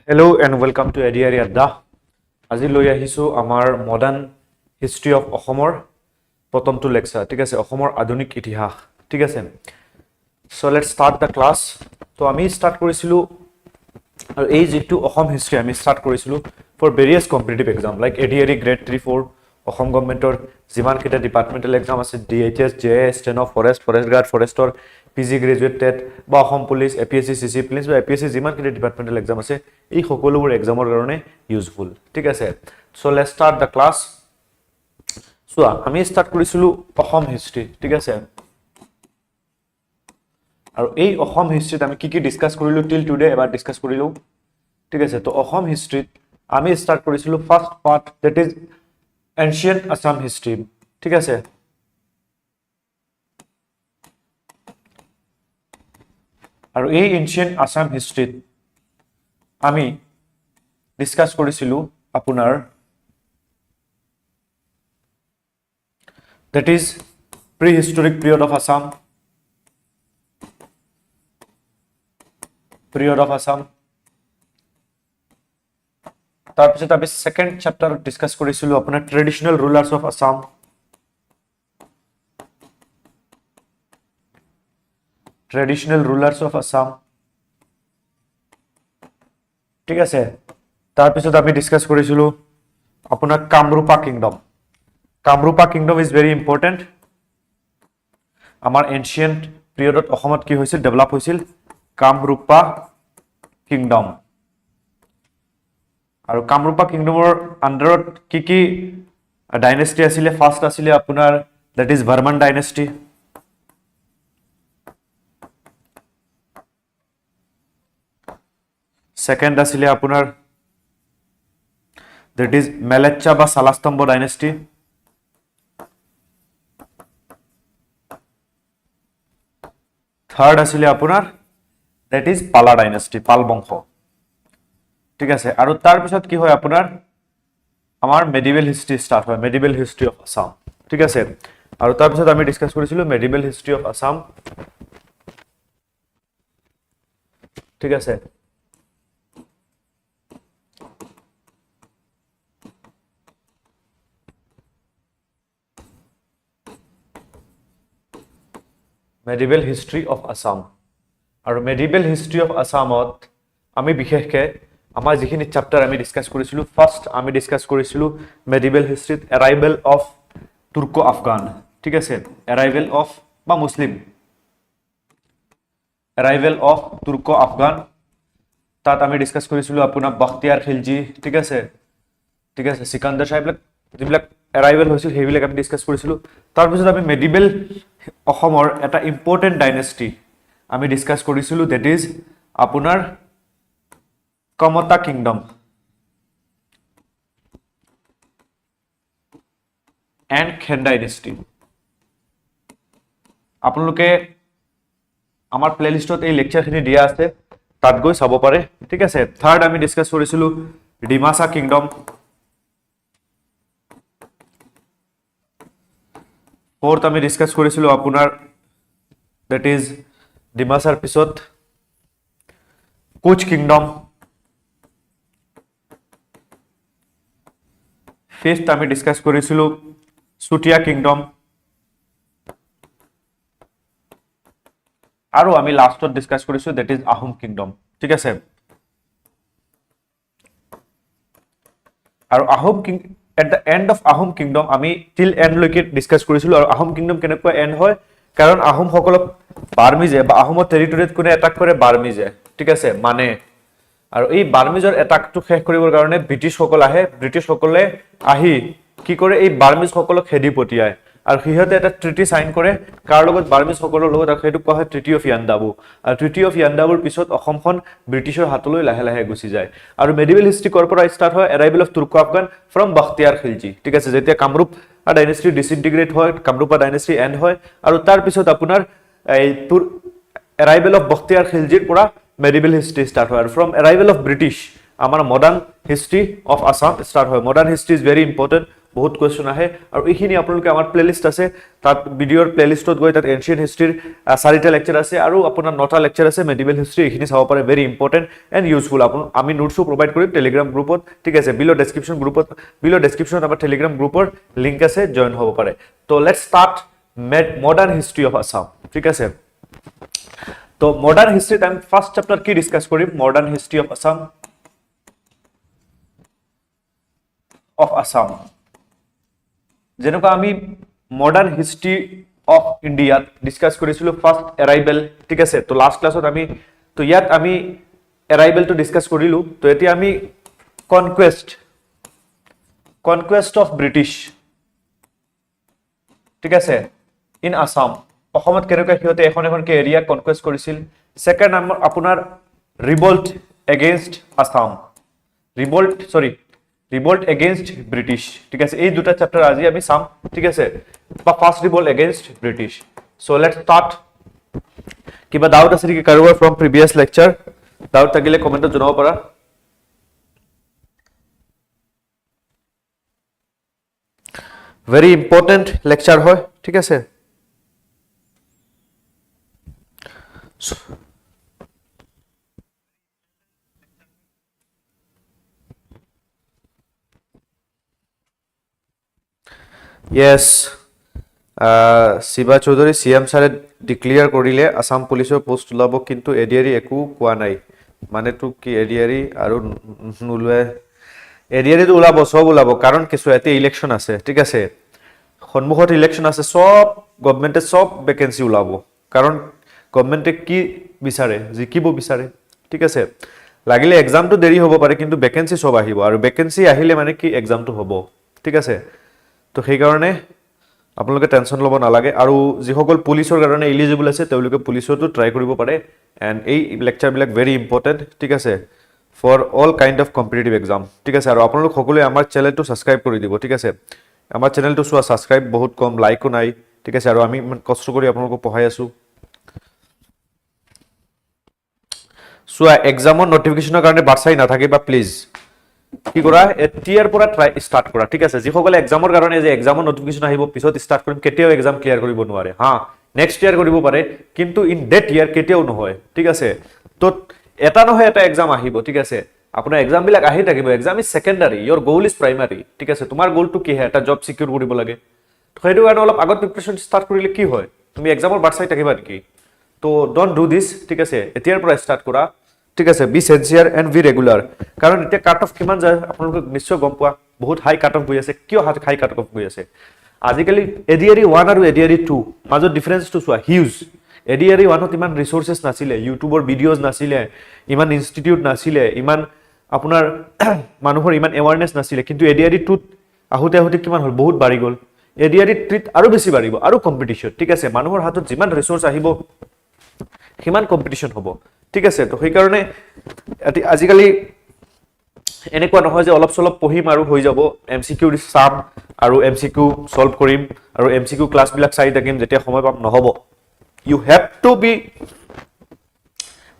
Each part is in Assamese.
Hello and welcome to ADRE Adda. আজি লৈ আহিছো আমাৰ মডাৰ্ণ হিষ্ট্ৰী অফ অসমৰ প্ৰথমটো লেকচাৰ ঠিক আছে অসমৰ আধুনিক ইতিহাস ঠিক আছে so let's start the class তো আমি স্টাৰ্ট কৰিছিলো আৰু এই যেটো অসম হিষ্ট্ৰী আমি স্টাৰ্ট কৰিছিলো for various competitive exam like ADRE grade 3 4 Assam গভৰ্ণমেন্টৰ যিমান কিটা ডিপাৰ্টমেন্টাল এক্সাম আছে DHS JS steno forest guard ফৰেষ্টৰ PG গ্ৰেজুৱেট টেট বা অসম পুলিচ APSC CC প্লিন্স বা APSC যিমান কিটা ডিপাৰ্টমেন্টাল এক্সাম আছে এই সকলোবোৰ এক্সামৰ কাৰণে ইউজফুল ঠিক আছে so let's start the class so আমি স্টাৰ্ট কৰিছিলো অসম হিষ্ট্ৰী ঠিক আছে আৰু এই অসম হিষ্ট্ৰীত আমি কি ডিসকাস কৰিলো টিল টুডে এবাৰ ডিসকাস কৰিলো ঠিক আছে তো অসম হিষ্ট্ৰীত আমি স্টাৰ্ট কৰিছিলো first part that is ancient Assam history ঠিক আছে আৰু এই এনশিয়েন্ট আসাম হিষ্ট্ৰীত আমি ডিসকাস কৰিছিলো আপোনাৰ that is prehistoric period of Assam তাৰ পিছত আমি সেকেন্ড চ্যাপ্টাৰ ডিসকাস কৰিছিলো আপোনাৰ ট্ৰেডিশনাল ৰুলাৰ্স অফ আসাম ঠিক আছে তাৰ পিছত আমি ডিসকাস কৰিছিলো আপোনাৰ Kamrupa kingdom is very important আমাৰ এনশিয়েন্ট পিৰিয়ডত অসমত কি হৈছিল ডেভেলপ হৈছিল কামৰূপা কিংডম আৰু কামৰূপা কিংডমৰ আন্ডাৰত কি ডাইনেষ্টি আছিল ফাৰ্স্ট আছিল আপোনাৰ that is Barman dynasty second আছিল আপোনাৰ that is মেলেচ্চা বা সালাস্তম্ভ ডাইনেষ্টি থাৰ্ড আছিল আপোনাৰ that is পালা ডাইনেষ্টি পাল বংশ ঠিক আছে আৰু তাৰ পিছত কি হয় আপোনাৰ আমাৰ মেডিভেল হিষ্ট্ৰী স্টাৰ্ট হয় মেডিভেল হিষ্ট্ৰী অফ আসাম ঠিক আছে আৰু তাৰ পিছত আমি ডিসকাস কৰিছিলো মেডিভেল হিষ্ট্ৰী অফ আসাম ঠিক আছে medieval history of Assam আৰু medieval history of Assamত আমি বিশেষকৈ আমাৰ যিখিনি চ্যাপ্টাৰ আমি ডিসকাস কৰিছিলো ফাৰ্স্ট আমি ডিসকাস কৰিছিলো medieval historyত arrival of তুৰ্কো আফগান ঠিক আছে arrival of বা মুসলিম arrival of তুৰ্কো আফগান তাত আমি ডিসকাস কৰিছিলো আপোনাৰ বখতিয়াৰ খিলজি ঠিক আছে সিকান্দাৰ শাহ যিবিলাক arrival হৈছিল হেবিলাক আমি ডিসকাস কৰিছিলো তাৰ পিছত আমি medieval অসমৰ এটা ইম্পৰ্টেন্ট ডাইনেষ্টি আমি ডিসকাস কৰিছিলো that is আপোনাৰ কমতা কিংডম এণ্ড খেন ডাইনেষ্টি আপোনালোকে আমাৰ প্লেলিষ্টত এই লেকচাৰখিনি দিয়া আছে তাত গৈ চাব পাৰে ঠিক আছে থাৰ্ড আমি ডিসকাস কৰিছিলো ডিমাসা কিংডম फोर्थ আমি ডিসকাস কৰিছিলো আপোনাৰ that is ডিমাসাৰ পিছত কোচ কিংডম ফিফথ আমি ডিসকাস কৰিছিলো সুটিয়া কিংডম আৰু আমি লাষ্টত ডিসকাস কৰিছো that is আহোম কিংডম ঠিক আছে আৰু Ahom at the end of Ahom kingdom আমি till end লৈকে ডিসকাস কৰিছিলো আৰু আহোম কিংডম কেনেকৈ এন্ড হয় কাৰণ আহোম সকলক বাৰ্মিজে বা আহোমৰ টেৰিটৰিত কোনে এটাক কৰে বাৰ্মিজে ঠিক আছে মানে আৰু এই বাৰ্মিজৰ এটাকটো শেষ কৰিবৰ কাৰণে ব্ৰিটিছ সকল আহে ব্ৰিটিছ সকলে আহি কি কৰে এই বাৰ্মিজ সকলক খেদি পঠিয়ায় আৰু হিহতে এটা ট্ৰিটি সাইন কৰে কাৰ লগত বাৰ্মিজ সকলৰ লগত আৰু হেতু কোৱা হয় ট্ৰিটি অফ ইয়ান্দাবু আৰু ট্ৰিটি অফ ইয়ান্দাবুৰ পিছত অসমখন ব্ৰিটিছৰ হাতলৈ লাহে লাহে গুচি যায় আৰু মেডিভেল হিষ্ট্ৰী কৰপৰা স্টাৰ্ট হয় arrival of Turko Afghan from Bakhtiyar Khilji ঠিক আছে যেতিয়া কামৰূপ ডাইনেষ্টি ডিসইন্টিগ্ৰেট হয় কামৰূপা ডাইনেষ্টি এণ্ড হয় আৰু তাৰ পিছত আপোনাৰ এই এৰাইভেল অফ বখতিয়াৰ খিলজিৰ পৰা মেডিভেল হিষ্ট্ৰী স্টাৰ্ট হয় আৰু ফ্ৰম এৰাইভেল অফ ব্ৰিটিছ আমাৰ modern history of Assam start হয় modern history is very important বহুত কোৱেশ্চন আহে আৰু এইখিনি আপোনালোকে আমাৰ প্লেলিষ্ট আছে তাত ভিডিঅ'ৰ প্লেলিষ্টত গৈ তাত এনশিয়েন্ট হিষ্ট্ৰীৰ 4টা লেকচাৰ আছে আৰু আপোনাৰ 9টা লেকচাৰ আছে মেডিভেল হিষ্ট্ৰী এইখিনি চাব পাৰে ভেৰি ইম্পৰ্টেন্ট এণ্ড ইউজফুল আমি নোটছো প্ৰভাইড কৰিম টেলিগ্ৰাম গ্ৰুপত ঠিক আছে বিলো ডেসক্ৰিপশ্যনত আমাৰ টেলিগ্ৰাম গ্ৰুপৰ লিংক আছে জয়েন হ'ব পাৰে তো let's start modern history of Assam ঠিক আছে তো মডাৰ্ণ হিষ্ট্ৰীত আমি ফাৰ্ষ্ট চেপ্টাৰ কি ডিসকাস কৰিম মডাৰ্ণ হিষ্ট্ৰী অফ আসাম যেনেকুৱা আমি মডাৰ্ণ হিষ্ট্ৰী অফ ইণ্ডিয়াত ডিসকাস কৰিছিলো ফাৰ্ষ্ট এৰাইভেল ঠিক আছে তো লাষ্ট ক্লাছত আমি তো ইয়াত আমি এৰাইভেলটো ডিসকাস কৰিলো তো এতিয়া আমি কনকুৱেষ্ট অফ ব্ৰিটিছ ঠিক আছে ইন আসাম অসমত কেনেকৈ সিহঁতে এখনকে এৰিয়া কনকুৱেষ্ট কৰিছিল সেকেন্ড নম্বৰ আপোনাৰ revolt against Assam revolt against British ঠিক আছে এই দুটা চ্যাপ্টাৰ আজি আমি চাম ঠিক আছে বা first revolt against British so let's start কিবা ডাউট আছে নেকি কাৰোবাৰ ফ্ৰম প্ৰিভিয়াছ লেকচাৰ ডাউট থাকিলে কমেন্টত জনাব পাৰা ভেৰি ইম্পৰ্টেন্ট লেকচাৰ হয় ঠিক আছে Yes, শিৱা চৌধুৰী সিএম ছাৰে ডিক্লেয়াৰ কৰিলে আসাম পুলিচৰ পোষ্ট ওলাব কিন্তু এডিআৰই একো কোৱা নাই মানে তো কি এডিআৰই আৰু নুলুৱে এডিআৰই তো ওলাব সব ওলাব কাৰণ কিছু এতে ইলেকশন আছে ঠিক আছে সন্মুখত ইলেকশন আছে সব গভৰ্ণমেণ্টে সব ভ্যাকেন্সি ওলাব কাৰণ গভৰ্ণমেণ্টে কি বিচাৰে জিকিব বিচাৰে ঠিক আছে লাগিলে এক্সামটো দেৰি হ'ব পাৰে কিন্তু ভ্যাকেন্সি সব আহিব আৰু ভ্যাকেন্সি আহিলে মানে কি এক্সামটো হ'ব ঠিক আছে তো সেই কাৰণে আপোনালোকে টেনশন লব নালাগে আৰু যিসকল পুলিচৰ কাৰণে এলিজিবল আছে তেওঁলোকে পুলিচৰটো ট্ৰাই কৰিব পাৰে এণ্ড এই লেকচাৰ বিলাক ভেৰি ইম্পৰ্টেন্ট ঠিক আছে for all kind of competitive exam ঠিক আছে আৰু আপোনালোক সকলোৱে আমাৰ চেনেলটো সাবস্ক্ৰাইব কৰি দিব ঠিক আছে আমাৰ চেনেলটো চোৱা সাবস্ক্ৰাইব বহুত কম লাইকো নাই ঠিক আছে আৰু আমি ইমান কষ্ট কৰি আপোনালোকক পঢ়াই আছো চোৱা এক্সামৰ নটিফিকেশনৰ কাৰণে বাৰচাই নাথাকিবা প্লিজ কি কৰা এতিয়াৰ পৰা ট্ৰাই ষ্টাৰ্ট কৰা ঠিক আছে যিসকলে এক্সামৰ কাৰণে যে এক্সামৰ নটিফিকেশন আহিব পিছত ষ্টাৰ্ট কৰিম কেতিয়াও এক্সাম ক্লিয়াৰ কৰিব নোৱাৰে হা নেক্সট ইয়াৰ কৰিব পাৰে কিন্তু ইন ডেট ইয়াৰ কেতিয়াও নহয় ঠিক আছে তো এটা নহয় এটা এক্সাম আহিব ঠিক আছে আপোনাৰ এক্সাম বিলাক আহি থাকিব exam is secondary your goal is primary ঠিক আছে তোমাৰ গোলটো কি হয় এটা জব সিকিউৰ কৰিব লাগে তো সেইটো কাৰণে অলপ আগত প্ৰিপাৰেচন ষ্টাৰ্ট কৰিলে কি হয় তুমি এক্সামৰ বাৰচাই থাকিবা নেকি তো ডোন্ট ডু দিস ঠিক আছে এতিয়াৰ পৰা ষ্টাৰ্ট কৰা ঠিক আছে বি সিনসিয়াৰ এণ্ড বি ৰেগুলাৰ কাৰণ এতিয়া কাট অফ কিমান যায় আপোনালোকে নিশ্চয় গম পোৱা বহুত হাই কাট অফ গৈ আছে কিয় হাই কাট অফ গৈ আছে আজিকালি এডিআৰই 1 আৰু এডিআৰই 2 মাজৰ ডিফাৰেন্সটো চোৱা হিউজ এডিআৰই 1 ত ইমান ৰিসোৰ্সেস নাছিলে ইউটিউবৰ ভিডিওজ নাছিলে ইমান ইনষ্টিটিউট নাছিলে ইমান আপোনাৰ মানুহৰ ইমান এৱাৰনেস নাছিলে কিন্তু এডিআৰই 2 আহুতে কিমান হল বহুত বাঢ়ি গল এডিআৰই 3 আৰু বেছি বাঢ়িব আৰু কম্পিটিশন ঠিক আছে মানুহৰ হাতত যিমান ৰিসোৰ্স আহিব কিমান কম্পিটিশন হ'ব ঠিক আছে তো সেই কাৰণে আজিকালি এনেকুৱা নহয় যে অলপ সলপ পঢ়িম আৰু হৈ যাব এমসিকিউ চাম আৰু এমসিকিউ সলভ কৰিম আৰু এমসিকিউ ক্লাস বিলাক চাই থাকিম যেতিয়া সময় পাম নহব you have to be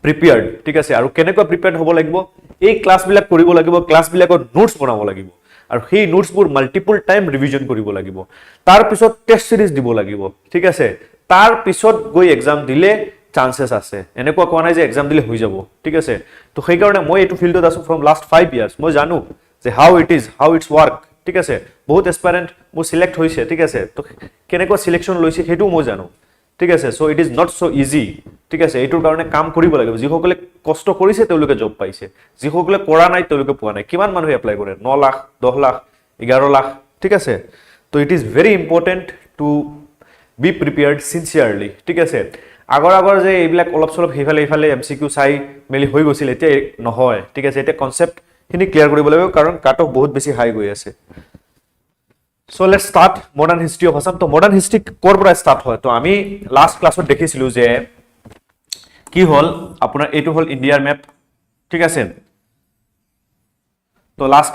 prepared ঠিক আছে আৰু কেনেকৈ প্ৰিপেয়াৰ্ড হ'ব লাগিব এই ক্লাস বিলাক কৰিব লাগিব ক্লাস বিলাকৰ নোটস বনাব লাগিব আৰু সেই নোটসবোৰ মাল্টিপল টাইম ৰিভিজন কৰিব লাগিব তাৰ পিছত টেষ্ট সিৰিজ দিব লাগিব ঠিক আছে তাৰ পিছত গৈ এক্সাম দিলে চান্সেস আছে এনেকুৱা কোৱা নাই যে এক্সাম দিলে হৈ যাব ঠিক আছে তো সেই কাৰণে মই এটো ফিল্ডত আছো ফ্ৰম লাষ্ট 5 ইয়াৰ্স মই জানো যে হাউ ইটস ওয়াৰ্ক ঠিক আছে বহুত এসপাইৰেন্ট মই সিলেক্ট হৈছে ঠিক আছে তো কেনেকুৱা সিলেকশন লৈছে হেতু মই জানো ঠিক আছে so it is not so easy ঠিক আছে এটোৰ কাৰণে কাম কৰিব লাগিব যিসকলে কষ্ট কৰিছে তেওঁলোকে জব পাইছে যিসকলে কৰা নাই তেওঁলোকে পোৱা নাই কিমান মানুহে এপ্লাই কৰে 9 লাখ 10 লাখ 11 লাখ ঠিক আছে তো it is very important to be prepared sincerely ঠিক আছে আগৰ যে এইবিলাক অলপ সলপ হেফালে এমসিকিউ চাই মেলি হৈ গৈছিল এতিয়া নহয় ঠিক আছে এটা কনসেপ্ট খিনি ক্লিয়াৰ কৰিব লাগিব কাৰণ কাট অফ বহুত বেছি হাই গৈ আছে so let's start modern হিস্ট্ৰি of Assam তো মডাৰ্ন হিস্ট্ৰি কোৰ পৰা স্টাৰ্ট হয় তো আমি লাস্ট ক্লাসত দেখিছিলো যে কি হল আপোনাৰ এটো হল ইন্ডিয়াৰ ম্যাপ ঠিক আছে তো লাস্ট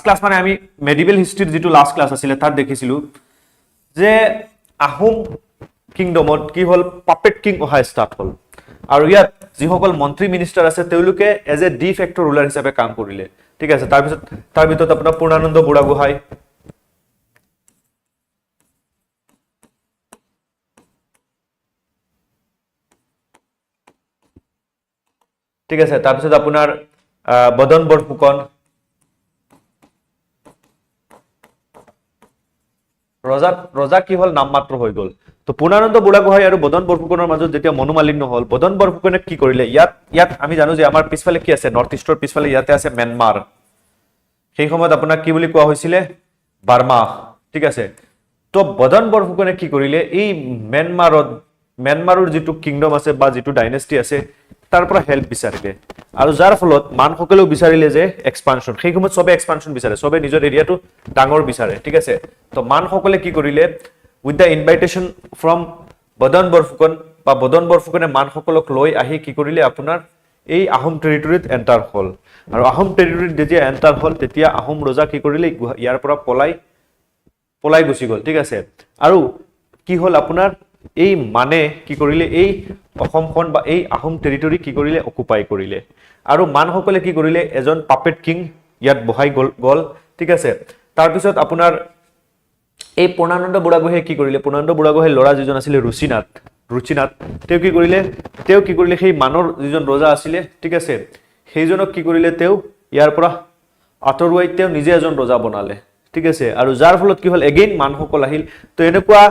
ক্লাস মানে আমি মেডিভেল হিস্ট্ৰিৰ যেটো লাস্ট ক্লাস আছিল তাত দেখিছিলো যে আহোম কিংডমত কি হল পাপেট কিং অহা স্টার্ট হল আৰু ইয়াত যিসকল মন্ত্ৰী মিনিষ্টাৰ আছে তেওঁলোকে as a de facto ruler হিচাপে কাম কৰিলে ঠিক আছে তাৰ ভিতৰত আপোনাৰ পূৰ্ণানন্দ বুঢ়াগোহাঁই ঠিক আছে তাৰপিছত আপোনাৰ বদন বৰফুকন ৰজা কি হল নাম মাত্ৰ হৈ গল তো পূৰ্ণানন্দ বুঢ়াগোহাঁই আৰু বদন বৰফুকনৰ মাজত যেতিয়া মনোমালিন্য হল বদন বৰফুকনে কি কৰিলে ইয়াত আমি জানো যে আমাৰ পিছফালে কি আছে নৰ্থ ইষ্টৰ পিছফালে ইয়াতে আছে ম্যানমাৰ সেই সময়ত আপোনাৰ কি বুলি কোৱা হৈছিল বাৰ্মা ঠিক আছে তো বদন বৰফুকনে কি কৰিলে এই ম্যানমাৰৰ যেটো কিংডম আছে বা যেটো ডাইনেষ্টি আছে তাৰ পৰা হেল্প বিচাৰিলে আৰু যাৰ ফলত মানসকলেও বিচাৰিলে যে এক্সপানশন সেই সময়ত সবে এক্সপানশন বিচাৰে সবে নিজৰ এৰিয়াটো ডাঙৰ বিচাৰে ঠিক আছে তো মানসকলে কি কৰিলে উইথ দা ইনভাইটেশন ফ্ৰম বদন বৰফুকন বা বদন বৰফুকনে মানসকলক লৈ আহি কি কৰিলে আপোনাৰ এই আহোম টেৰিটৰিত এন্টাৰ হল আৰু আহোম টেৰিটৰিত যেতিয়া এন্টাৰ হল তেতিয়া আহোম ৰজা কি কৰিলে ইয়াৰ পৰা পলাই গুচি গল ঠিক আছে আৰু কি হল আপোনাৰ এই মানে কি কৰিলে এই অসমখন বা এই আহোম টেৰিটৰি কি কৰিলে অকুপাই কৰিলে আৰু মানসকলে কি কৰিলে এজন পাপেট কিং ইয়াত বহাই গল ঠিক আছে তাৰ পিছত আপোনাৰ এই পূৰ্ণানন্দ বুঢ়াগোহাঁই কি কৰিলে পূৰ্ণানন্দ বুঢ়াগোহাঁই ল'ৰা যিজন আছিল ৰুচিনাথ তেওঁ কি কৰিলে সেই মানৰ যিজন ৰজা আছিল ঠিক আছে সেইজনক কি কৰিলে তেওঁ ইয়াৰ পৰা আতৰুৱাই তেওঁ নিজে এজন ৰজা বনালে ঠিক আছে আৰু যাৰ ফলত কি হল এগেইন মানসকল আহিল তো এনেকুৱা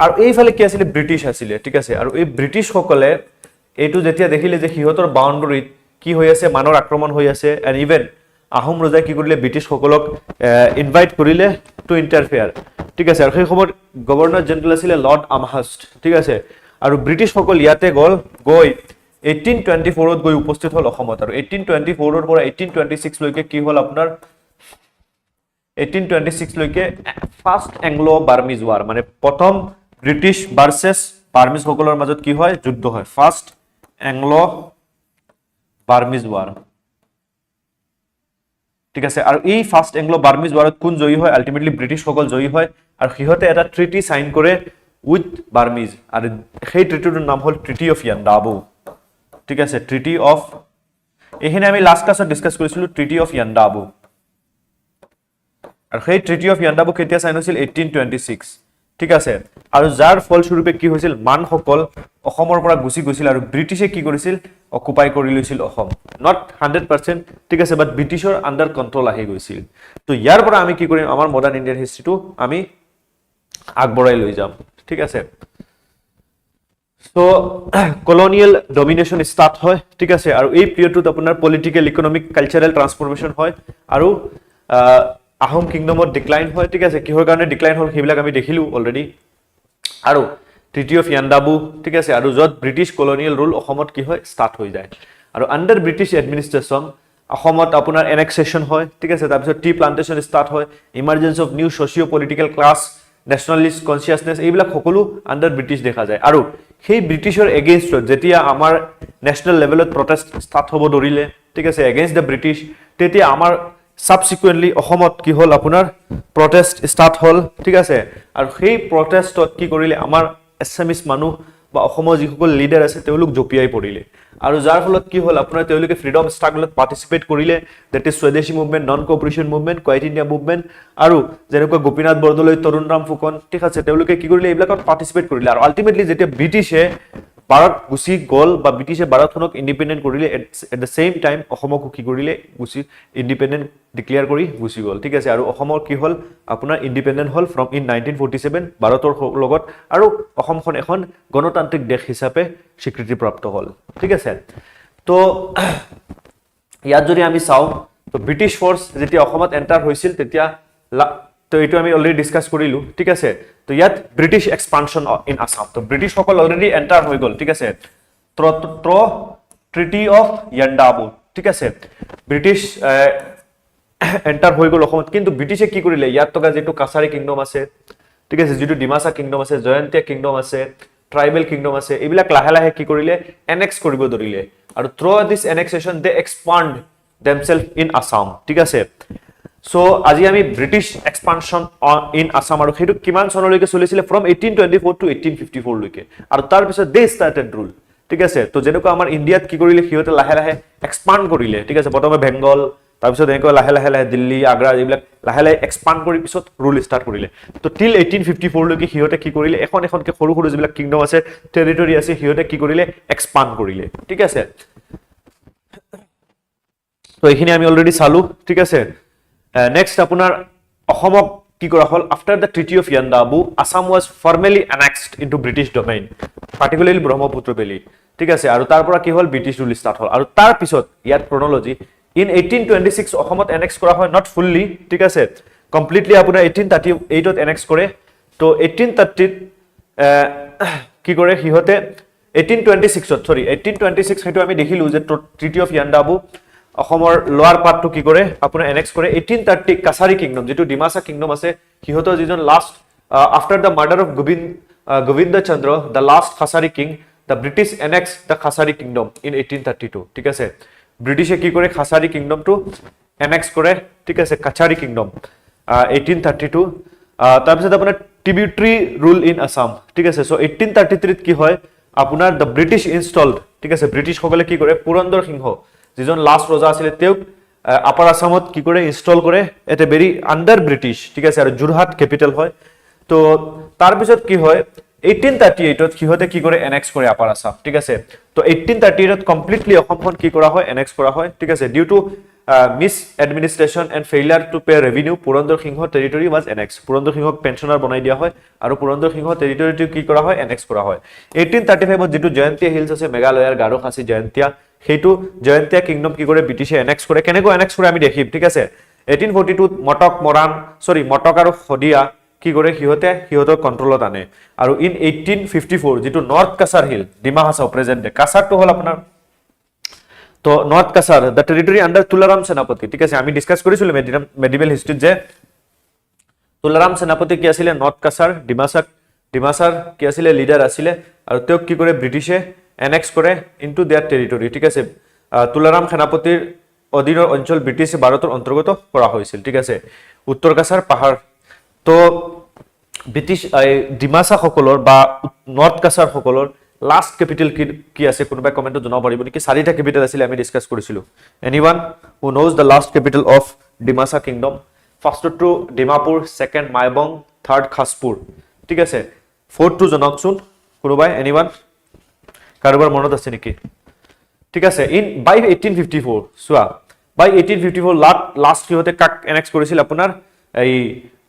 আৰু এইফালে কি আছিল ব্ৰিটিছ আছিল ঠিক আছে আৰু এই ব্ৰিটিছ সকলে এইটো যেতিয়া দেখিলে যে সিহঁতৰ বাউণ্ডাৰীত কি হৈ আছে মানৰ আক্ৰমণ হৈ আছে এণ্ড ইভেন আহোম ৰজাই কি কৰিলে ব্ৰিটিছ সকলক ইনভাইট কৰিলে টু ইন্টাৰফেয়াৰ ঠিক আছে আৰু সেই সময়ত গভৰ্ণৰ জেনেৰেল আছিল লৰ্ড আমহাৰ্ষ্ট ঠিক আছে আৰু ব্ৰিটিছ সকল ইয়াতে গৈ 1824 গৈ উপস্থিত হল অসমত আৰু 1824 পৰা 1826 লৈকে কি হল আপোনাৰ 1826 লৈকে ফাৰ্স্ট এংলো বাৰ্মিজ ওয়াৰ মানে প্ৰথম ব্ৰিটিছ ভাৰ্চেছ বাৰ্মিজ সকলৰ মাজত কি হয় যুদ্ধ হয় ফাৰ্স্ট এংলো বাৰ্মিজ ওয়াৰ ঠিক আছে আৰু এই ফাৰ্স্ট এংলো বাৰ্মিজ ওয়াৰত কোন জয়ী হয় আলটিমেটলি ব্ৰিটিছ সকল জয়ী হয় আৰু সিহঁতে এটা ট্ৰিটি সাইন কৰে উইথ বাৰ্মিজ আৰু সেই ট্ৰিটিটোৰ নাম হল ট্ৰিটি অফ ইয়ান্দাবো ঠিক আছে ট্ৰিটি অফ এইখিনি আমি লাষ্ট ক্লাছত ডিসকাস কৰিছিলো ট্ৰিটি অফ ইয়ান্দাবো আৰু সেই ট্ৰিটি অফ ইয়ান্দাবো কেতিয়া সাইন হৈছিল 1826 ঠিক আছে আৰু যাৰ ফলস্বৰূপে কি হৈছিল মানসকল অসমৰ পৰা গুচি গৈছিল আৰু ব্ৰিটিছে কি কৰিছিল অকুপাই কৰি লৈছিল অসম নট 100% ঠিক আছে বাট ব্ৰিটিছৰ আন্ডাৰ কন্ট্ৰোল আহি গৈছিল তো ইয়াৰ পৰা আমি কি কৰিম আমাৰ মডাৰ্ন ইণ্ডিয়ান হিষ্ট্ৰীটো আমি আগবঢ়াই লৈ যাম ঠিক আছে সো কলোনিয়েল ডমিনেশন স্টাৰ্ট হয় ঠিক আছে আৰু এই পিৰিয়ডত আপোনাৰ পলিটিক্যাল ইকোনমিক কালচাৰেল ট্ৰান্সফৰমেশন হয় আৰু আহোম কিংডমত ডিক্লাইন হয় ঠিক আছে কিহৰ কাৰণে ডিক্লাইন হল সেইবিলাক আমি দেখিলো অলৰেডি আৰু ট্ৰিটি অফ ইয়ান্দাবো ঠিক আছে আৰু যত ব্ৰিটিছ কলোনিয়েল ৰুল অসমত কি হয় স্টাৰ্ট হৈ যায় আৰু আন্ডাৰ ব্ৰিটিছ এডমিনিষ্ট্ৰেশ্যন অসমত আপোনাৰ এনেক্সেশ্যন হয় ঠিক আছে তাৰপিছত টি প্লান্টেশ্যন স্টাৰ্ট হয় emergence of new socio political class nationalist consciousness এইবিলাক সকলো আন্ডাৰ ব্ৰিটিছ দেখা যায় আৰু সেই ব্ৰিটিছৰ এগেইনষ্টত যেতিয়া আমাৰ নেশনাল লেভেলত প্ৰটেষ্ট স্টাৰ্ট হ'ব ধৰিলে ঠিক আছে এগেইনষ্ট দ্য ব্ৰিটিছ তেতিয়া আমাৰ সাবসিকুৱেন্টলি অসমত কি হল আপোনাৰ প্ৰটেষ্ট স্টাৰ্ট হল ঠিক আছে আৰু সেই প্ৰটেষ্টত কি কৰিলে আমাৰ এছামিজ মানুহ বা অসমৰ যিসকল লিডাৰ আছে তেওঁলোক জপিয়াই পৰিলে আৰু যাৰ ফলত কি হল আপোনাৰ তেওঁলোকে ফ্ৰীডম ষ্ট্ৰাগলত পাৰ্টিসিপেট কৰিলে that is swadeshi movement non cooperation movement quit India movement আৰু যেনেকৈ গোপীনাথ বৰদলৈ তৰুণৰাম ফুকন ঠিক আছে তেওঁলোকে কি কৰিলে এইবিলাকত পাৰ্টিসিপেট কৰিলে আৰু আলটিমেটলি যেতিয়া ব্ৰিটিছে ভাৰত গুচি গল বা ব্ৰিটিছে ভাৰতখনক ইন্ডিপেন্ডেন্ট কৰিলে এট দ্য সেম টাইম অসমক কি কৰিলে গুচি ইন্ডিপেন্ডেন্ট ডিক্লেয়াৰ কৰি গুচি গল ঠিক আছে আৰু অসমৰ কি হল আপোনাৰ ইন্ডিপেন্ডেন্ট হল ফ্ৰম ইন 1947 ভাৰতৰ লগত আৰু অসমখন এখন গণতান্ত্ৰিক দেশ হিচাপে স্বীকৃতিপ্ৰাপ্ত হল ঠিক আছে তো ইয়াত যদি আমি চাও তো ব্ৰিটিছ ফোৰ্স যেতিয়া অসমত এন্টাৰ হৈছিল তেতিয়া তো এইটো আমি অলৰেডি ডিসকাস কৰিলো ঠিক আছে তো ইয়াত ব্ৰিটিছ এক্সপানশন ইন আসাম তো ব্ৰিটিছ সকল অলৰেডি এন্টাৰ হৈ গল ঠিক আছে ট্ৰিটি অফ ইয়ান্দাবো ঠিক আছে ব্ৰিটিছ এন্টাৰ হৈ গল অসমত কিন্তু ব্ৰিটিছে কি কৰিলে ইয়াত থকা যেটো কাছাৰী কিংডম আছে ঠিক আছে যেটো ডিমাসা কিংডম আছে জয়ন্তীয়া কিংডম আছে ট্ৰাইবেল কিংডম আছে এইবিলাক লাহে লাহে কি কৰিলে এনেক্স কৰিব ধৰিলে আৰু through this annexation they expand themselves in Assam ঠিক আছে সো আজি আমি ব্ৰিটিছ এক্সপানশন ইন আসাম আৰু হেতু কিমান চনলৈকে চলিছিল ফ্ৰম 1824 টু 1854 লৈকে আৰু তাৰ পিছত দে স্টাৰ্টেড ৰুল ঠিক আছে তো যেনেকুৱা আমাৰ ইণ্ডিয়াত কি কৰিলে সিহঁতে লাহে লাহে এক্সপান্ড কৰিলে ঠিক আছে প্ৰথমে বেংগল তাৰপিছত এনেকুৱা লাহে লাহে লাহে দিল্লী আগ্ৰা এইবিলাক লাহে লাহে এক্সপান্ড কৰি পিছত ৰুল ষ্টাৰ্ট কৰিলে তো টিল 1854 লৈকে সিহঁতে কি কৰিলে এখন এখনকে সৰু সৰু যিবিলাক কিংডম আছে টেৰিটৰি আছে সিহঁতে কি কৰিলে এক্সপান্ড কৰিলে ঠিক আছে তো এইখিনি আমি অলৰেডি চালো ঠিক আছে নেক্সট আপোনাৰ অসমক কি কৰা হল after the treaty of Yandabo Assam was formally annexed into British domain particularly Brahmaputra Valley ঠিক আছে আৰু তাৰ পৰা কি হল ব্ৰিটিছ ৰুল ষ্টাৰ্ট হল আৰু তাৰ পিছত ইয়াত ক্ৰনলজি in 1826 অসমত এনেক্স কৰা হয় not fully ঠিক আছে completely আপোনাৰ 1838 ত এনেক্স কৰে তো 1830 কি কৰে হিহতে 1826 সৰি 1826 হেতু আমি দেখিলো যে ট্ৰিটি অফ ইয়ান্দাবু অসমৰ লোৱাৰ পাৰ্টটো কি কৰে আপোনাৰ এনেক্স কৰে 1830 কাছাৰী কিংডম যেটো ডিমাসা কিংডম আছে হিহতৰ যিজন last after the murder of Gobinda Chandra the last Kachari king the British annex the Kachari kingdom in 1832 ঠিক আছে ব্ৰিটিছে কি কৰে কাছাৰী কিংডমটো এনেক্স কৰে ঠিক আছে কাছাৰী কিংডম 1832 তাৰপিছত আপোনাৰ ট্ৰিবিউটৰী ৰুল ইন আসাম ঠিক আছে সো 1833 ত কি হয় আপোনাৰ দা ব্ৰিটিছ ইনষ্টলড ঠিক আছে ব্ৰিটিছ সকলে কি কৰে পুৰন্দৰ সিংহ যিজন লাষ্ট ৰজা আছিল তেও আপাৰ আসামত কি কৰে ইনষ্টল কৰে at A very under British ঠিক আছে আৰু জুৰহাট ক্যাপিটেল হয় তো তাৰ পিছত কি হয় 1838 ত কিহতে কি কৰে এনেক্স কৰে আপাৰ আসাম ঠিক আছে তো 1838 ত কমপ্লিটলি অসমখন কি কৰা হয় এনেক্স কৰা হয় ঠিক আছে due to misadministration and failure to pay revenue Purandar Singha territory was annex Purandar সিংহক পেনশনাৰ বনাই দিয়া হয় আৰু পুৰন্দৰ সিংহ টেৰিটৰিটো কি কৰা হয় এনেক্স কৰা হয় 1835 ত যেটো জয়ন্তীয়া হিলছ আছে মেঘালয়ৰ গাৰো খাসী জয়ন্তীয়া হেতু জয়ন্তীয়া কিংডম কি কৰে ব্ৰিটিছে এনেক্স কৰে কেনেকৈ এনেক্স কৰে আমি দেখিম ঠিক আছে 1842 ত মটক আৰু খদিয়া কি কৰে হিহতৰ কন্ট্ৰোলত আনে আৰু ইন 1854 যেটো north Cachar hill Dima Hasao present কাছাৰটো হল আপোনাৰ তো north Cachar the territory under Tularam Senapati ঠিক আছে আমি ডিসকাস কৰিছিলো মেডিভেল হিষ্ট্ৰীত যে তুলাৰাম সেনাপতি কি আছিল নৰ্থ কাছাৰ ডিমাসাৰ কি আছিল লিডাৰ আছিল আৰু তেওঁক কি কৰে ব্ৰিটিছে এনেক্স কৰে ইনটু देयर টেৰিটৰি ঠিক আছে তুলাৰাম সেনাপতিৰ অধীনৰ অঞ্চল ব্ৰিটিছ ভাৰতৰ অন্তৰ্গত কৰা হৈছিল ঠিক আছে উত্তৰ কাছাৰ পাহাৰ তো ব্ৰিটিছ ডিমাসা সকলৰ বা নৰ্থ কাছাৰ সকলৰ লাষ্ট ক্যাপিটেল কি আছে কোনবা কমেন্টত জনাব পাৰিব নেকি চাৰিটা ক্যাপিটেল আছিল আমি ডিসকাস কৰিছিলো anyone who knows the last capital of Dimasa kingdom first to Dimapur second Maibong third Khaspur ঠিক আছে ফোৰ্থ টু জনকচোন কোনবাই এনিওয়ান কাৰোবাৰ মনত আছে নেকি ঠিক আছে in by 1854 soya by 1854 last কিহতে কাক এনেক্স কৰিছিল আপোনাৰ এই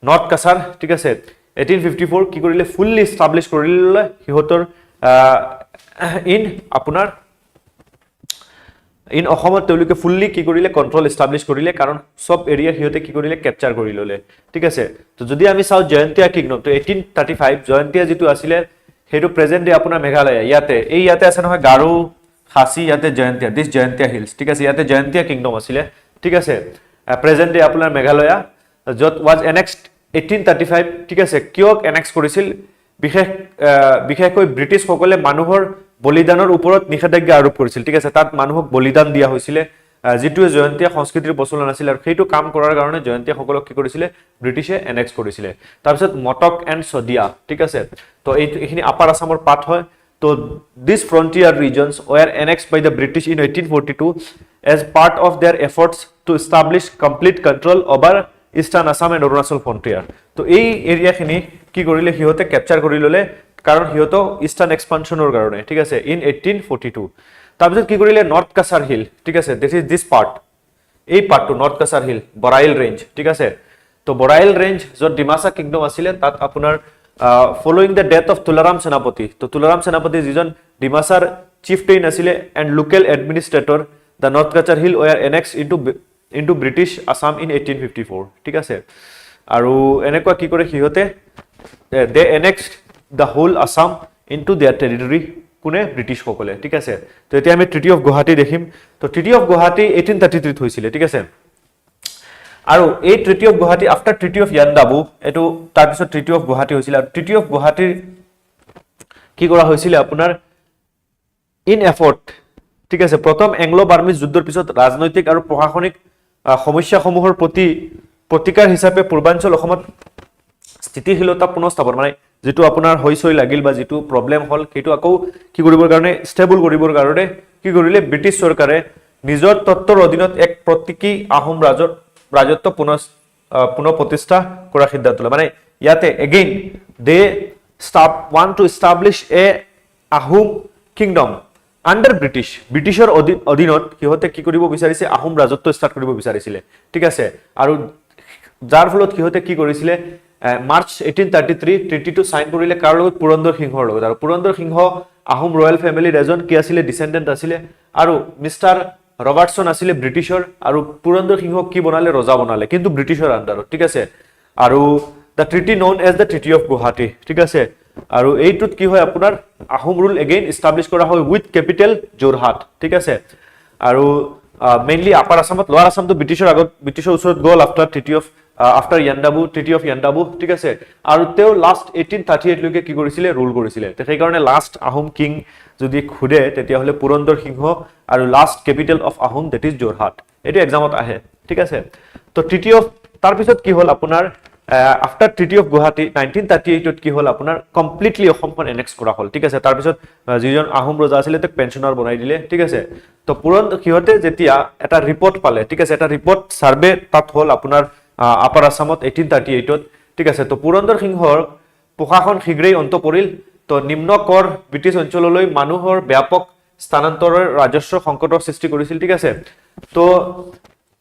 নৰ্থ কাছাৰ ঠিক আছে 1854 কি কৰিলে ফুললি এস্টাবলিশ কৰিলে হিহতৰ ইন আপোনাৰ ইন অসমত তেওঁলোকে ফুললি কি কৰিলে কন্ট্ৰোল এস্টাবলিশ কৰিলে কাৰণ সব এৰিয়া হিহতে কি কৰিলে ক্যাপচাৰ কৰি ললে ঠিক আছে তো যদি আমি চাও জয়ন্তীয়া কিংডম তো 1835 জয়ন্তীয়া যেটো আছিল হেতু প্ৰেজেন্ট ডে আপোনাৰ মেঘালয় ইয়াতে আছে নহয় গাৰো খাসী ইয়াতে জয়ন্তীয়া দিস জয়ন্তীয়া হিলছ ঠিক আছে ইয়াতে জয়ন্তীয়া কিংডম আছিল ঠিক আছে প্ৰেজেন্ট ডে আপোনাৰ মেঘালয় যত ওয়াজ এনেক্সড 1835 ঠিক আছে কিয়ক এনেক্স কৰিছিল বিশেষকৈ ব্ৰিটিছ সকলে মানুহৰ বলিদানৰ ওপৰত নিষেধাজ্ঞা আৰোপ কৰিছিল ঠিক আছে তাত মানুহক বলিদান দিয়া হৈছিল যেটো জয়ন্তীয়া সংস্কৃতিৰ প্ৰচলন আছিল আৰু সেইটো কাম কৰাৰ কাৰণে জয়ন্তীয়া সকলক কি কৰিছিল ব্ৰিটিছে এনেক্স কৰিছিল তাৰ পিছত মটক এণ্ড সদিয়া ঠিক আছে তো এইখিনি আপাৰ আসামৰ পাৰ্ট হয় তো this frontier regions were annexed by the British in 1842 as part of their efforts to establish complete control over Eastern Assam and Arunachal frontier তো এই এৰিয়াখিনি কি কৰিলে হিহতে ক্যাপচাৰ কৰি ললে কাৰণ হিহতো ইষ্টাৰ্ণ এক্সপানশনৰ কাৰণে ঠিক আছে ইন 1842 তাৰপিছত কি কৰিলে নৰ্থ কাছাৰ হিল ঠিক আছে দিস পাৰ্ট এই পাৰ্টটো north Cachar hill Barail range ঠিক আছে তো বৰাইল ৰেঞ্জ যত ডিমাসা কিংডম আছিল তাত আপোনাৰ following the death of Tularam Senapati তো তুলাৰাম সেনাপতি যিজন ডিমাসাৰ চিফটেইন আছিল and local administrator the north Cachar hill were annexed into British Assam in 1854 ঠিক আছে আৰু এনেকুৱা কি কৰে হিহতে they annexed the whole Assam into their territory কোনে ব্ৰিটিছ সকলে ঠিক আছে তো এতিয়া আমি ট্ৰিটি অফ গুৱাহাটী দেখিম তো ট্ৰিটি অফ গুৱাহাটী 1833 হৈছিল ঠিক আছে আৰু এই treaty of Guwahati after treaty of Yandabo এটো তাৰ পিছত ট্ৰিটি অফ গুৱাহাটী হৈছিল আৰু ট্ৰিটি অফ গুৱাহাটীৰ কি কৰা হৈছিল আপোনাৰ ইন এফৰ্ট ঠিক আছে প্ৰথম এংলো বাৰ্মিজ যুদ্ধৰ পিছত ৰাজনৈতিক আৰু প্ৰশাসনিক সমস্যাসমূহৰ প্ৰতিকাৰ হিচাপে পূৰ্বাঞ্চল অসমত স্থিতিশীলতা পুনঃস্থাপন মানে যেটো আপোনাৰ হৈছই লাগিল বা যেটো প্ৰবলেম হল সেইটো আকৌ কি কৰিবৰ কাৰণে ষ্টেবল কৰিবৰ কাৰণে কি কৰিলে ব্ৰিটিছ চৰকাৰে নিজৰ তত্ত্বৰ অধীনত এক প্ৰতীকী আহোম ৰাজত্ব পুনৰ প্ৰতিষ্ঠা কৰা সিদ্ধান্ত লয় মানে ইয়াতে again they want to establish a Ahom kingdom under ব্ৰিটিছৰ অধীনত কিহতে কি কৰিব বিচাৰিছে আহোম ৰাজত্ব ষ্টাৰ্ট কৰিব বিচাৰিছিলে ঠিক আছে আৰু যাৰ ফলত কিহতে কি কৰিছিলে মাৰ্চ 1833 ট্ৰিটিটো সাইন কৰিলে কাৰ লগত পুৰন্দৰ সিংহৰ লগত আৰু পুৰন্দৰ সিংহ আহোম ৰয়্যাল ফ্যামিলিৰ এজন কি আছিল ডিসেন্ডেন্ট আছিল আৰু মিস্টাৰ ৰবাৰ্টসন আছিল ব্ৰিটিছৰ আৰু পুৰন্দৰ সিংহক কি বনালে ৰজা বনালে কিন্তু ব্ৰিটিছৰ আন্ডাৰত ঠিক আছে আৰু the treaty known as the Treaty of Guwahati ঠিক আছে আৰু এইটোত কি হয় আপোনাৰ আহোম ৰুল এগেইন এস্টাবলিশ কৰা হয় উইথ ক্যাপিটাল যোৰহাট ঠিক আছে আৰু মেইনলি আপাৰ আসামত লোৱাৰ আসামটো ব্ৰিটিছৰ ওচৰত গল আফটাৰ Yandabo ঠিক আছে আৰু তেও লাষ্ট 1838 লৈকে কি কৰিছিলে ৰুল কৰিছিলে সেই কাৰণে লাষ্ট আহোম কিং যদি খুদে তেতিয়া হলে পুৰন্দৰ সিংহ আৰু last capital of Ahom that is Jorhat এটো এক্সামত আহে ঠিক আছে তো ট্ৰিটি অফ তাৰ পিছত কি হল আপোনাৰ after Treaty of Guwahati 1938 কি হল আপোনাৰ কমপ্লিটলি অসমখন এনেক্স কৰা হল ঠিক আছে তাৰ পিছত যিজন আহোম ৰজা আছিল তাক পেনশনাৰ বনাই দিলে ঠিক আছে তো পুৰন্দৰ কিহতে যেতিয়া এটা ৰিপৰ্ট পালে ঠিক আছে এটা ৰিপৰ্ট সাৰ্ভে তাত হল আপোনাৰ আপাৰ আসামত 1838 ঠিক আছে তো পুৰন্দৰ সিংহৰ প্ৰশাসন শীঘ্ৰেই অন্ত পৰিল তো নিম্ন কৰ ব্ৰিটিছ অঞ্চললৈ মানুহৰ ব্যাপক স্থানান্তৰৰ ৰাজস্ব সংকটৰ সৃষ্টি কৰিছিল ঠিক আছে তো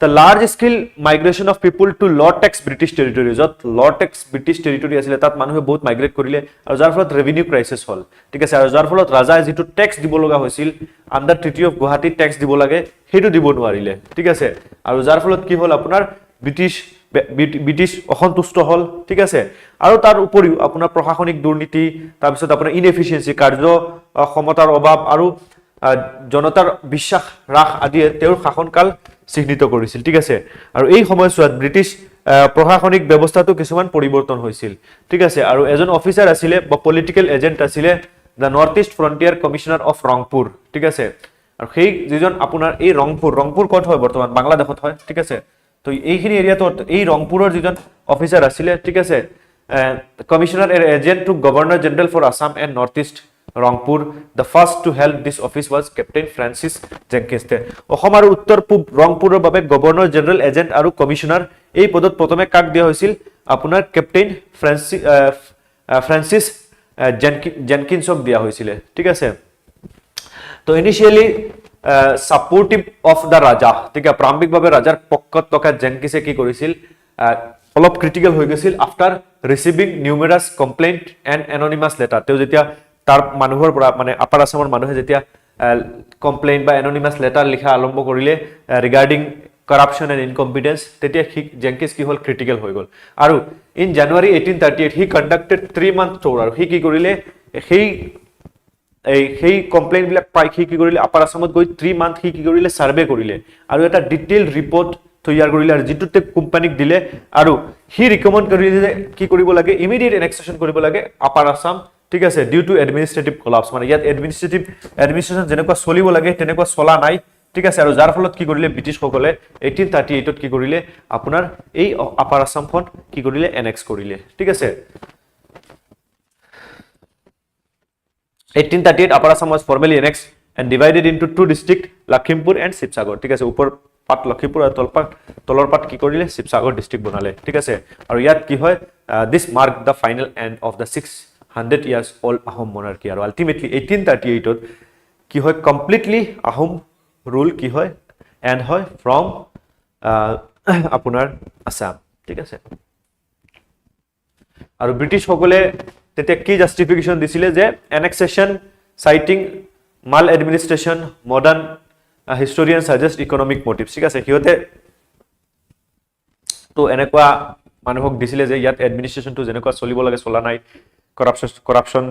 the large scale migration of people to low tax British territories যত low tax British territory আছিল তাত মানুহে বহুত মাইগ্ৰেট কৰিলে আৰু যাৰ ফলত ৰেভিনিউ ক্ৰাইসিস হল ঠিক আছে আৰু যাৰ ফলত ৰাজাই যেটো ট্যাক্স দিব লগা হৈছিল under treaty of Guwahati tax দিব লাগে হেতু দিব নোৱাৰিলে ঠিক আছে আৰু যাৰ ফলত কি হল আপোনাৰ ব্ৰিটিছ অসন্তুষ্ট হল ঠিক আছে আৰু তাৰ উপৰিও আপোনাৰ প্ৰশাসনিক দুৰ্নীতি তাৰ পিছত আপোনাৰ ইনএফিচিয়েন্সি কাৰ্য ক্ষমতাৰ অভাৱ আৰু জনতাৰ বিশ্বাস হ্ৰাস আদিয়ে তেওঁৰ শাসনকাল চিহ্নিত কৰিছিল ঠিক আছে আৰু এই সময়ছোৱাত ব্ৰিটিছ প্ৰশাসনিক ব্যৱস্থাটো কিছুমান পৰিৱৰ্তন হৈছিল ঠিক আছে আৰু এজন অফিচাৰ আছিল বা পলিটিক্যাল এজেন্ট আছিল the north east frontier commissioner of Rangpur ঠিক আছে আৰু সেই যিজন আপোনাৰ এই ৰংপুৰ ক'ত হয় বৰ্তমান বাংলাদেশত হয় ঠিক আছে তো এইখিনি এৰিয়াটো এই ৰংপুৰৰ যিজন অফিচাৰ আছিল ঠিক আছে commissioner agent to governor general for Assam and north east Rangpur. The first to help this office was Captain Francis Jenkins. Assam আৰু উত্তৰ পূব ৰংপুৰৰ বাবে গভৰ্ণৰ জেনাৰেল এজেন্ট আৰু কমিশনাৰ এই পদত প্ৰথমে কাক দিয়া হৈছিল আপোনাৰ কেপ্টেইন ফ্ৰান্সিস জেনকিনছক দিয়া হৈছিল ঠিক আছে তো ইনিশিয়ালি সাপোৰ্টিভ অফ দা ৰাজা ঠিক আছে প্ৰাৰম্ভিকভাৱে ৰাজাৰ পক্ষত থকা জেনকিনছে কি কৰিছিল অলপ ক্ৰিটিক্যাল হৈ গৈছিল আফটাৰ ৰিসিভিং নিউমেৰাছ কমপ্লেইন্ট এণ্ড এননিমাছ লেটাৰ তেও যেতিয়া তাৰ মানুহৰ পৰা মানে আপাৰ আসামৰ মানুহে যেতিয়া কমপ্লেইন বা এননিমাছ লেটাৰ লিখা আৰম্ভ কৰিলে ৰিগাৰ্ডিং কৰাপশন এণ্ড ইনকম্পিটেন্স তেতিয়া জেনকিন্স কি হল ক্ৰিটিক্যাল হৈ গল আৰু in January 1838 he conducted 3 month tour আৰু হি কি কৰিলে সেই কমপ্লেইন বিলাক পাই কি কৰিলে আপাৰ আসামত গৈ 3 মান্থ হি কি কৰিলে সাৰ্ভে কৰিলে আৰু এটা ডিটেইল ৰিপৰ্ট তৈয়াৰ কৰিলে আৰু যেটোতে কোম্পানীক দিলে আৰু হি ৰিকমেন্ড কৰিলে যে কি কৰিব লাগে ইমিডিয়েট এনেক্সেশন কৰিব লাগে আপাৰ আসাম ঠিক আছে ডিউ টু এডমিনিষ্ট্ৰেটিভ কোলাপস মানে ইয়াত এডমিনিষ্ট্ৰেচন যেনেকুৱা চলিব লাগে তেনেকুৱা চলা নাই ঠিক আছে আৰু যাৰ ফলত কি কৰিলে ব্ৰিটিছ সকলে 1838 ত কি কৰিলে আপোনাৰ এই আপাৰ আসামখন কি কৰিলে এনেক্স কৰিলে ঠিক আছে 1838 upper Assam was formally annexed and divided into two districts Lakhimpur and Sivasagar ঠিক আছে উপৰ পাট লখিমপুৰ আৰু তলৰ পাট কি কৰিলে শিৱসাগৰ ডিস্ট্ৰিক্ট বনালে ঠিক আছে আৰু ইয়াত কি হয় this marked the final end of the 600 years old Ahom monarchy আৰু ultimately 1838 ত কি হয় কমপ্লিটলি আহোম ৰুল কি হয় এন্ড হয় ফ্ৰম আপোনাৰ আসাম ঠিক আছে আৰু ব্ৰিটিছ সকলে তেতিয়া কি জাস্টিফিকেশন দিছিলে যে annexation citing mal administration modern historian suggest economic motives ঠিক আছে হিয়তে তো এনেকুৱা মানুহক দিছিলে যে ইয়াত এডমিনিষ্ট্ৰেচনটো যেনেকুৱা চলিব লাগে চলা নাই কৰাপশন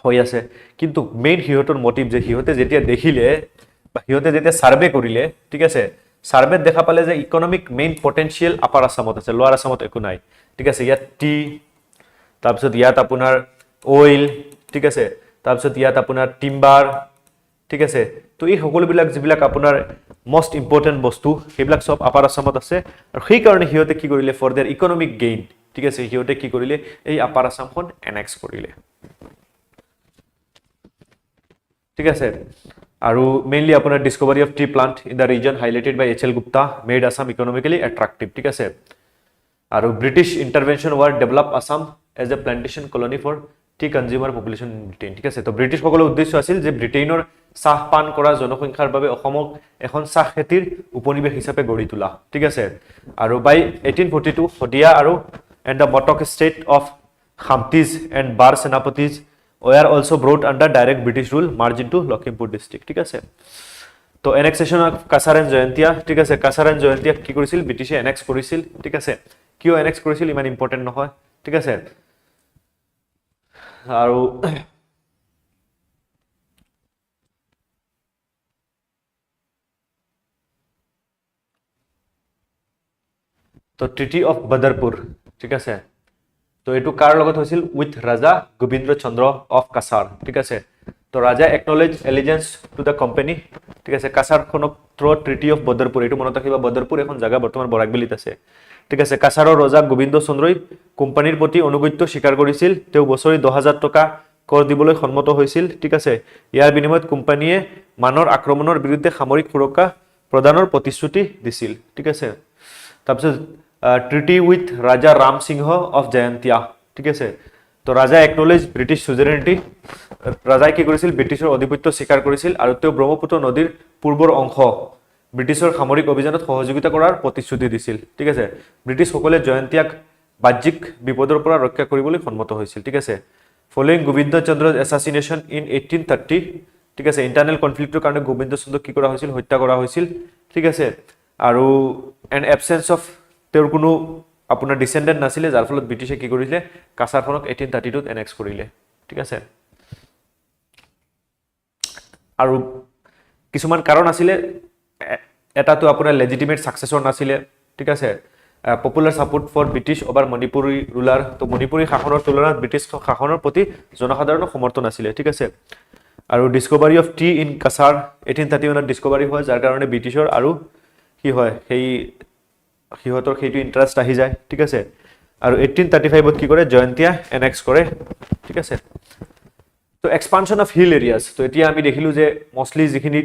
হৈ আছে কিন্তু মেইন হিয়তৰ মোটিভ যে হিয়তে যেতিয়া দেখিলে বা হিয়তে যেতিয়া সাৰ্ভে কৰিলে ঠিক আছে সাৰ্ভেত দেখা পালে যে ইকোনমিক মেইন পটেনশিয়াল আপাৰ আসামত আছে লোৱাৰ আসামত একো নাই ঠিক আছে ইয়াত টি তাৰপিছত ইয়াত আপোনাৰ অইল ঠিক আছে তাৰপিছত ইয়াত আপোনাৰ টিম্বাৰ ঠিক আছে তো এই সকলোবিলাক যিবিলাক আপোনাৰ মোস্ট ইম্পৰ্টেন্ট বস্তু সেইবিলাক সব আপাৰ আসামত আছে আৰু সেই কাৰণে হিয়তে কি কৰিলে ফৰ देयर ইকোনমিক গেইন ঠিক আছে হিহঁতে কি কৰিলে এই আপাৰ আসামখন এনেক্স কৰিলে ঠিক আছে আৰু মেইনলি আপোনাৰ discovery of tea plant in the region highlighted by H L Gupta made Assam economically attractive ঠিক আছে আৰু British intervention were develop Assam as a plantation colony for tea consumer population in Britain ঠিক আছে তো ব্ৰিটিছসকলৰ উদ্দেশ্য আছিল যে ব্ৰিটেইনৰ চাহ পান কৰা জনসংখ্যাৰ বাবে অসমক এখন চাহ খেতিৰ উপনিবেশ হিচাপে গঢ়ি তোলা ঠিক আছে আৰু বাই 1842 হদিয়া আৰু and the Matak state of Khamtis and Bar Senapatis were also brought under direct British rule merged into Lakhimpur district ঠিক আছে তো annexation of Kasar and Jayantia ঠিক আছে Kasar and Jayantia কি কৰিছিল ব্ৰিটিছে annex কৰিছিল ঠিক আছে কিয় annex কৰিছিল ইমান ইম্পৰ্টেন্ট নহয় ঠিক আছে আৰু তো ট্ৰিটি অফ বদৰপুৰ ঠিক আছে তো এটো কাৰ লগত হৈছিল উইথ ৰাজা গোবিন্দ্ৰ চন্দ্ৰ অফ কাছাৰ ঠিক আছে তো Raja acknowledge allegiance to the company ঠিক আছে কাছাৰ খনক থ্ৰু ট্ৰিটি অফ বদৰপুৰ এটো মনত ৰাখিবা বদৰপুৰ এখন জায়গা বৰ্তমান বৰাকবেলিত আছে ঠিক আছে কাছাৰৰ ৰজা গোবিন্দ চন্দ্ৰই কোম্পানীৰ প্ৰতি অনুগত্য স্বীকাৰ কৰিছিল তেওঁ বছৰি 10000 টকা কৰ দিবলৈ সন্মত হৈছিল ঠিক আছে ইয়াৰ বিনিময়ত কোম্পানীয়ে মানৰ আক্ৰমণৰ বিৰুদ্ধে সামৰিক সুৰক্ষা প্ৰদানৰ প্ৰতিশ্ৰুতি দিছিল ঠিক আছে তাৰপিছত treaty with Raja Ram Singh of Jayantia ঠিক আছে তো ৰাজা একনলেজ ব্ৰিটিছ সুজেৰেনিটি ৰাজাই কি কৰিছিল ব্ৰিটিছৰ অধিপত্য স্বীকাৰ কৰিছিল আৰু তেওঁ ব্ৰহ্মপুত্ৰ নদীৰ পূৰ্বৰ অংশ ব্ৰিটিছৰ সামৰিক অভিযানত সহযোগিতা কৰাৰ প্ৰতিশ্ৰুতি দিছিল ঠিক আছে ব্ৰিটিছ সকলে জয়ন্তিয়াক বাহ্যিক বিপদৰ পৰা ৰক্ষা কৰিবলৈ সন্মত হৈছিল ঠিক আছে ফলোইং গোবিন্দ চন্দ্ৰ এছাচিনেশ্যন ইন 1830 ঠিক আছে ইন্টাৰনেল কনফ্লিক্টৰ কাৰণে গোবিন্দ চন্দ্ৰক কি কৰা হৈছিল হত্যা কৰা হৈছিল ঠিক আছে আৰু এন এবসেন্স অফ তেওঁৰ কোনো আপোনাৰ ডিসেন্ডেন্ট নাছিলে যাৰ ফলত ব্ৰিটিছে কি কৰিলে কাছাৰখনক 1832 ত এনেক্স কৰিলে ঠিক আছে আৰু কিছুমান কাৰণ আছিল এটাটো আপোনাৰ লেজিটিমেট সাকসেসৰ নাছিলে ঠিক আছে popular support for British over Manipuri ruler তো মণিপুৰী শাসনৰ তুলনাত ব্ৰিটিছ শাসনৰ প্ৰতি জনসাধাৰণৰ সমৰ্থন আছিল ঠিক আছে আৰু ডিসকভাৰী অফ টি ইন কাছাৰ 1831 ত ডিসকভাৰী হয় যাৰ কাৰণে ব্ৰিটিছৰ আৰু কি হয় সেই হিহঁতৰ সেইটো ইন্টাৰেষ্ট আহি যায় ঠিক আছে আৰু 1835 ত কি কৰে জয়ন্তিয়া এনেক্স কৰে ঠিক আছে তো এক্সপানশন অফ হিল এৰিয়াস তো এতিয়া আমি দেখিলো যে মষ্টলি যিখিনি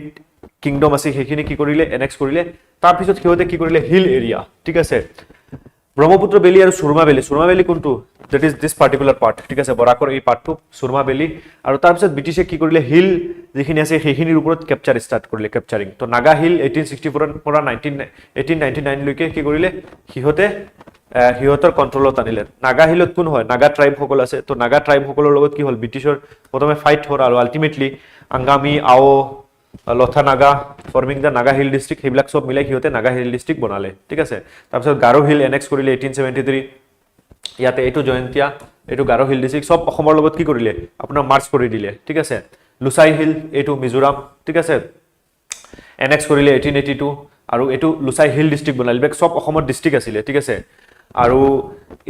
কিংডম আছে সেইখিনি কি কৰিলে এনেক্স কৰিলে তাৰ পিছত হিহঁতে কি কৰিলে হিল এৰিয়া ঠিক আছে ব্ৰহ্মপুত্ৰ বেলি আৰু সুৰমা বেলি কোনটো that is this particular part ঠিক আছে বৰাকৰ এই পাৰ্টটো সুৰমা বেলি আৰু তাৰ পিছত ব্ৰিটিছে কি কৰিলে হিল যিখিনি আছে সেইখিনিৰ ওপৰত ক্যাপচাৰ ষ্টাৰ্ট কৰিলে ক্যাপচাৰিং তো নাগা হিল 1864 পৰা 1899 লৈকে কি কৰিলে হিহঁতৰ কন্ট্ৰোলত আনিলে নাগা হিলত কোন হয় নাগা ট্ৰাইব সকল আছে তো নাগা ট্ৰাইব সকলৰ লগত কি হল ব্ৰিটিছৰ প্ৰথমে ফাইট হ'ল আৰু আলটিমেটলি আংগামী আও লথা নাগা ফৰ্মিং দা নাগা হিল ডিস্ট্ৰিক্ট হেবিলাক সব মিলাই হিহঁতে নাগা হিল ডিস্ট্ৰিক্ট বনালে ঠিক আছে তাৰপিছত গাৰো হিল এনেক্স কৰিলে 1873 ইয়াতে এইটো জয়ন্তিয়া এইটো গাৰো হিল ডিস্ট্ৰিক্ট সব অসমৰ লগত কি কৰিলে আপোনাৰ মাৰ্চ কৰি দিলে ঠিক আছে লুসাই হিল এইটো মিজোৰাম ঠিক আছে এনেক্স কৰিলে 1882 আৰু এইটো লুসাই হিল ডিস্ট্ৰিক্ট বনালে বেক সব অসমৰ ডিস্ট্ৰিক্ট আছিল ঠিক আছে আৰু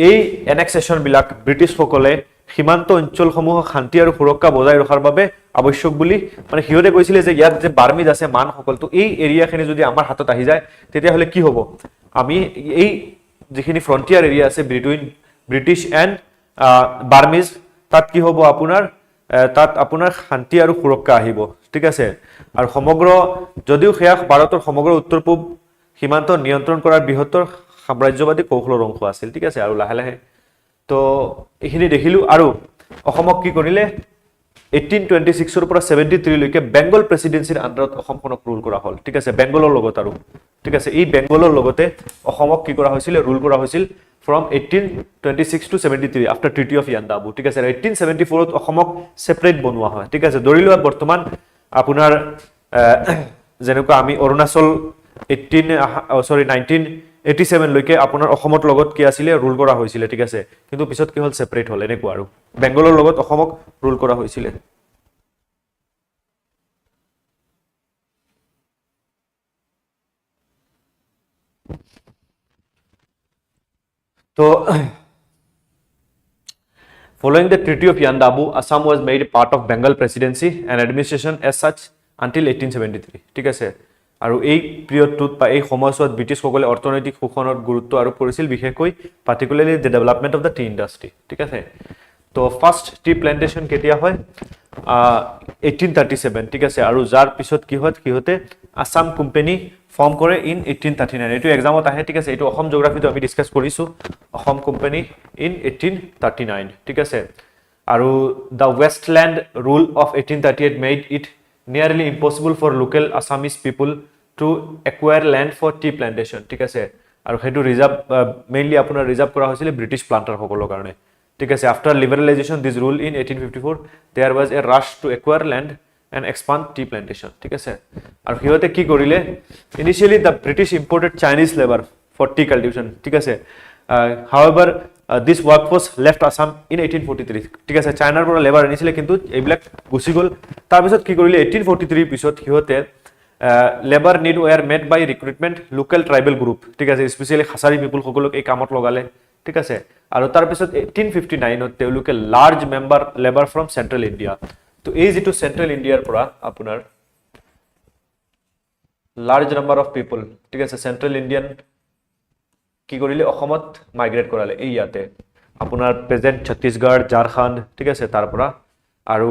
এই এনেক্সেশন বিলাক ব্ৰিটিছ সকলে সীমান্ত অঞ্চলসমূহ শান্তি আৰু সুৰক্ষা বজাই ৰখাৰ বাবে আৱশ্যক বুলি মানে হিহঁতে কৈছিল যে ইয়াত যে বাৰ্মিজ আছে মান সকল তো এই এৰিয়াখিনি যদি আমাৰ হাতত আহি যায় তেতিয়া হলে কি হ'ব আমি এই যিখিনি ফ্ৰন্টিয়াৰ এৰিয়া আছে বিটুইন ব্ৰিটিছ এণ্ড বাৰ্মিজ তাত কি হ'ব আপোনাৰ শান্তি আৰু সুৰক্ষা আহিব ঠিক আছে আৰু সমগ্ৰ যদিও সেয়া ভাৰতৰ সমগ্ৰ উত্তৰ পূব সীমান্ত নিয়ন্ত্ৰণ কৰাৰ বৃহত্তৰ সাম্ৰাজ্যবাদী কৌশলৰ অংশ আছিল ঠিক আছে আৰু লাহে লাহে তো এইখিনি দেখিলো আৰু অসমক কি কৰিলে 1826 ৰ পৰা 73 লৈকে বেংগল প্ৰেসিডেন্সিৰ আন্ডাৰত অসমখনক ৰুল কৰা হল ঠিক আছে বেংগলৰ লগত আৰু ঠিক আছে এই বেংগলৰ লগতে অসমক কি কৰা হৈছিল ৰুল কৰা হৈছিল from 1826 to 73 after treaty of Yandabo ঠিক আছে 1874 ত অসমক সেপাৰেট বনোৱা হয় ঠিক আছে ধৰিলোৱা বৰ্তমান আপোনাৰ যেনেকুৱা আমি অৰুণাচল 1987 লৈকে আপোনাৰ অসমত লগত কি আছিল ৰুল কৰা হৈছিল ঠিক আছে কিন্তু পিছত কি হল সেপাৰেট হল এনেকুৱা আৰু বেংগলৰ লগত অসমক ৰুল কৰা হৈছিল তো following the treaty of Yandabo Assam was made part of Bengal Presidency and administration as such until 1873 ঠিক আছে আৰু এই পিৰিয়ডটোত বা এই সময়ছোৱাত ব্ৰিটিছসকলে অৰ্থনৈতিক শোষণত গুৰুত্ব আৰোপ কৰিছিল বিশেষকৈ particularly the development of the T industry ঠিক আছে তো ফাৰ্ষ্ট টি প্লেণ্টেশ্যন কেতিয়া হয় 1837 ঠিক আছে আৰু যাৰ পিছত কি হয় সিহঁতে আসাম কোম্পানী ফৰ্ম কৰে ইন 1839 এইটো এক্সামত আহে ঠিক আছে এইটো অসম জিঅ'গ্ৰাফিটো আমি ডিসকাস কৰিছো অসম কোম্পানী ইন 1839 ঠিক আছে আৰু the Westland rule of 1838 made it nearly impossible for local Assamese people to acquire land for tea plantation ঠিক আছে আৰু হেতু ৰিজাৰ্ভ মেইনলি আপোনাৰ ৰিজাৰ্ভ কৰা হৈছিল ব্ৰিটিছ প্লান্টাৰ সকলৰ কাৰণে ঠিক আছে after liberalisation this rule in 1854 there was a rush to acquire land and expand tea plantation ঠিক আছে আৰু সিহঁতে কি কৰিলে initially the British imported Chinese labour for tea cultivation ঠিক আছে however this workforce left Assam in 1843 ঠিক আছে চাইনাৰ পৰা লেবাৰ আনিছিল কিন্তু এইবিলাক গুছি গল তাৰ পিছত কি কৰিলে 1843 পিছত সিহঁতে লেবাৰ নিড ওয়াৰ মেড বাই ৰিক্ৰুটমেন্ট লোকাল ট্ৰাইবেল গ্ৰুপ ঠিক আছে স্পেশালি খাসাৰী পিপল সকলক এই কামত লগালে ঠিক আছে আৰু তাৰ পিছত 1859 ত তেওঁলোকে large member labour from central India তো এই যেটো সেন্ট্ৰেল ইণ্ডিয়াৰ পৰা আপোনাৰ লাৰ্জ নাম্বাৰ অফ পিপল ঠিক আছে সেন্ট্ৰেল ইণ্ডিয়ান কি কৰিলে অসমত মাইগ্ৰেট কৰালে এই ইয়াতে আপোনাৰ প্ৰেজেন্ট ছত্তীশগড় ঝাৰখণ্ড ঠিক আছে তাৰ পৰা আৰু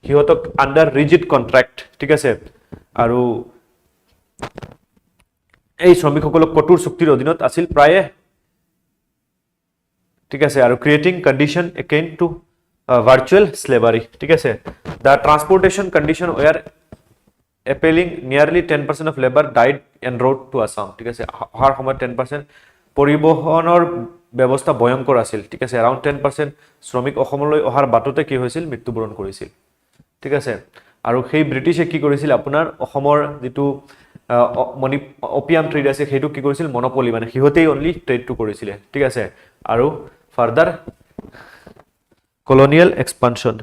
হিহঁতক আন্ডাৰ ৰিজিড কন্ট্ৰাক্ট ঠিক আছে আৰু এই শ্ৰমিকসকলক কঠোৰ চুক্তিৰ অধীনত আছিল প্ৰায় ঠিক আছে আৰু creating condition akin to virtual slavery ঠিক আছে the transportation condition were appealing nearly 10% of labor died en route to Assam ঠিক আছে অহাৰ সময়ত 10% পৰিবহনৰ ব্যৱস্থা ভয়ংকৰ আছিল ঠিক আছে around 10% শ্ৰমিক অসমলৈ অহাৰ বাটতে কি হৈছিল মৃত্যুবৰণ কৰিছিল ঠিক আছে আৰু সেই ব্ৰিটিছে কি কৰিছিল আপোনাৰ অসমৰ যেটো অপিয়াম ট্ৰেড আছে হেতু কি কৰিছিল মনোপলি মানে হিহতেই অনলি ট্ৰেডটো কৰিছিল ঠিক আছে আৰু ফাৰ্দাৰ কলোনিয়েল এক্সপানশন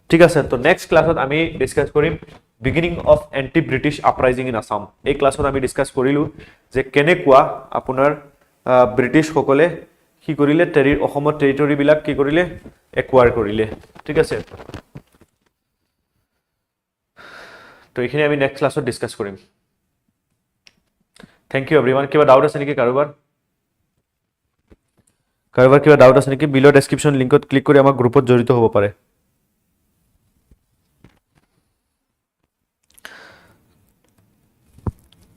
ঠিক আছে তো নেক্সট ক্লাসত আমি ডিসকাস কৰিম beginning of anti British uprising in Assam এই ক্লাসত আমি ডিসকাস কৰিলো যে কেনেকুৱা আপোনাৰ ব্ৰিটিশ সকলে কি কৰিলে অসমৰ টেৰিটৰি বিলাক কি কৰিলে একুয়াৰ কৰিলে ঠিক আছে তো এইখিনি আমি নেক্সট ক্লাসত ডিসকাস কৰিম থ্যাংক ইউ এভৰিওয়ান কিবা ডাউট আছে নেকি কাৰোবাৰ কিবা ডাউট আছে নেকি বিলো ডেসক্ৰিপশন লিংকত ক্লিক কৰি আমাৰ গ্ৰুপত জড়িত হ'ব পাৰে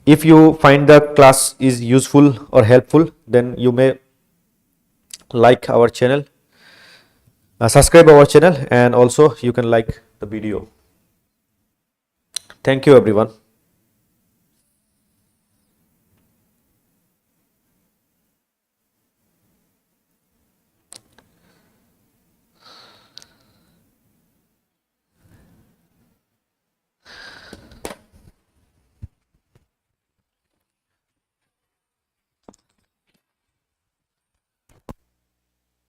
If you find the class is useful or helpful, then you may like our channel, subscribe our channel, and also you can like the video. Thank you everyone.